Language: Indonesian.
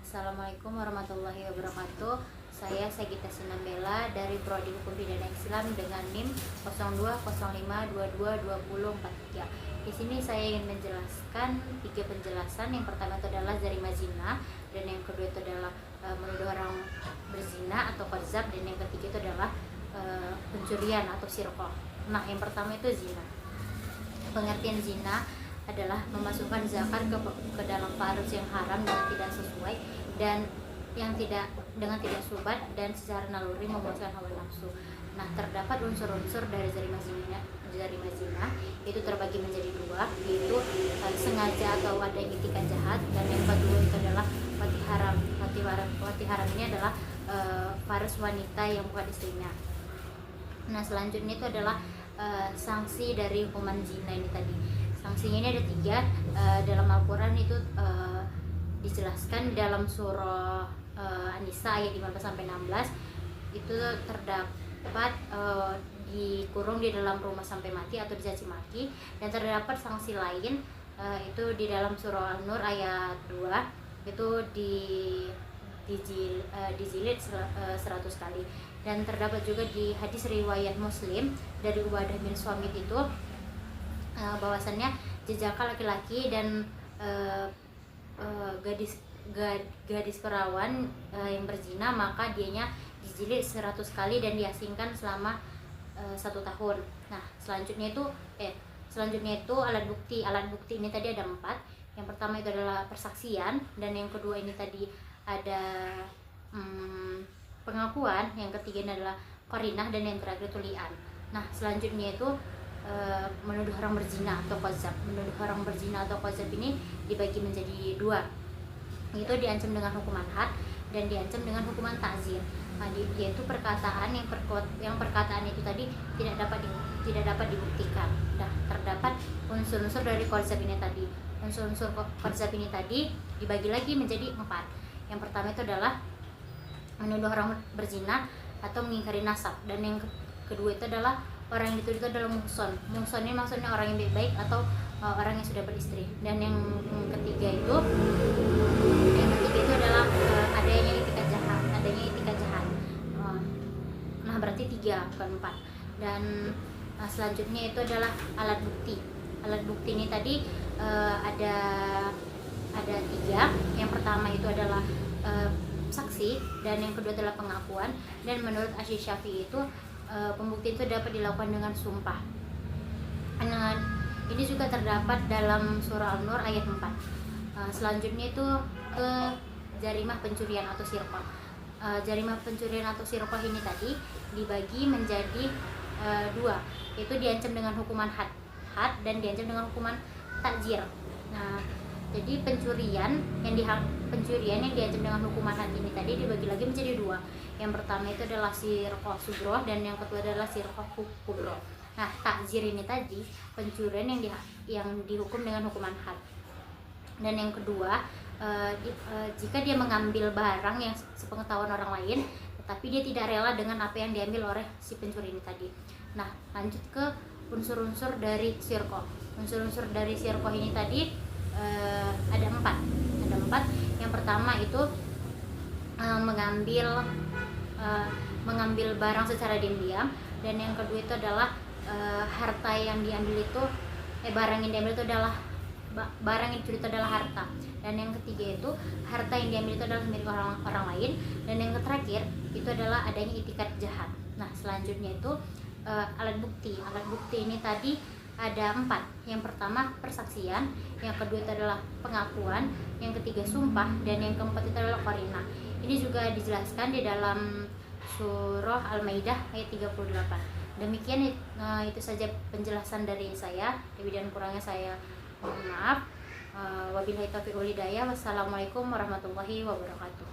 Assalamualaikum warahmatullahi wabarakatuh. Saya Sagita Sinambela dari Prodi Hukum Pidana Islam dengan NIM 0205222043. Di sini saya ingin menjelaskan 3 penjelasan. Yang pertama itu adalah zarimah zina, dan yang kedua itu adalah menuduh orang berzina atau qadzaf, dan yang ketiga itu adalah pencurian atau sirqah. Nah, yang pertama itu zina. Pengertian zina adalah memasukkan zakat ke dalam farus yang haram dengan tidak sesuai dan yang tidak subat dan secara naluri memuaskan hawa nafsu. Nah, terdapat unsur-unsur dari zarimah zina itu terbagi menjadi 2, yaitu sengaja atau ada itikat jahat, dan yang kedua itu adalah wati haram. Wati haram ini adalah farus wanita yang bukan istrinya. Nah, selanjutnya itu adalah sanksi dari hukuman zina ini tadi. Sanksinya ini ada 3. Dalam Al-Quran itu dijelaskan dalam surah An-Nisa ayat 15-16 itu terdapat dikurung di dalam rumah sampai mati atau dicaci maki, dan terdapat sanksi lain itu di dalam surah An-Nur ayat 2 itu dijilid 100 kali. Dan terdapat juga di hadis riwayat Muslim dari Ubadah bin Samit itu bahwasannya jejaka laki-laki dan gadis perawan yang berzina, maka dianya dijilid 100 kali dan diasingkan selama 1 tahun. Nah, selanjutnya itu alat bukti. Alat bukti ini tadi ada 4. Yang pertama itu adalah persaksian, dan yang kedua ini tadi ada pengakuan, yang ketiga ini adalah qarinah, dan yang terakhir itu li'an. Nah, selanjutnya itu menuduh orang berzina atau qadzaf. Menuduh orang berzina atau qadzaf ini dibagi menjadi 2, yaitu diancam dengan hukuman had dan diancam dengan hukuman ta'zir. Nah, yaitu perkataan yang perkataan itu tadi tidak dapat dibuktikan. Nah, terdapat unsur-unsur dari qadzaf ini tadi. Unsur-unsur qadzaf ini tadi dibagi lagi menjadi 4. Yang pertama itu adalah menuduh orang berzina atau mengingkari nasab, dan yang kedua itu adalah orang yang dituduh itu adalah muhson. Muhson ini maksudnya orang yang baik atau orang yang sudah beristri. Dan yang ketiga itu adalah adanya itikat jahat. Nah, berarti 3 bukan 4. Dan selanjutnya itu adalah alat bukti. Alat bukti ini tadi ada 3. Yang pertama itu adalah saksi, dan yang kedua adalah pengakuan. Dan menurut Asy-Syafi'i itu pembuktian itu dapat dilakukan dengan sumpah. Ini juga terdapat dalam surah An-Nur ayat 4. Selanjutnya itu jarimah pencurian atau sirqah. Jarimah pencurian atau sirqah ini tadi dibagi menjadi 2, yaitu diancam dengan hukuman had dan diancam dengan hukuman ta'zir. Nah, jadi pencurian yang diancam dengan hukuman had ini tadi dibagi lagi menjadi 2. Yang pertama itu adalah sirqah sughroh, dan yang kedua adalah sirqah kubroh. Nah, ta'zir ini tadi pencurian yang dihukum dengan hukuman had. Dan yang kedua, jika dia mengambil barang yang sepengetahuan orang lain, tetapi dia tidak rela dengan apa yang diambil oleh si pencuri ini tadi. Nah, lanjut ke unsur-unsur dari sirqah. Unsur-unsur dari sirqah ini tadi ada 4. Yang pertama itu mengambil barang secara diam-diam, dan yang kedua itu adalah harta yang diambil itu barang yang diambil itu adalah barang yang dicuri itu adalah harta, dan yang ketiga itu harta yang diambil itu adalah milik orang lain, dan yang terakhir itu adalah adanya itikat jahat. Nah, selanjutnya itu alat bukti. Alat bukti ini tadi ada 4. Yang pertama persaksian, yang kedua itu adalah pengakuan, yang ketiga sumpah, dan yang keempat itu adalah qarinah. Ini juga dijelaskan di dalam surah Al-Maidah ayat 38. Demikian itu saja penjelasan dari saya. Lebih dan kurangnya saya mohon maaf. Wabillahi taufiq wal hidayah. Wassalamualaikum warahmatullahi wabarakatuh.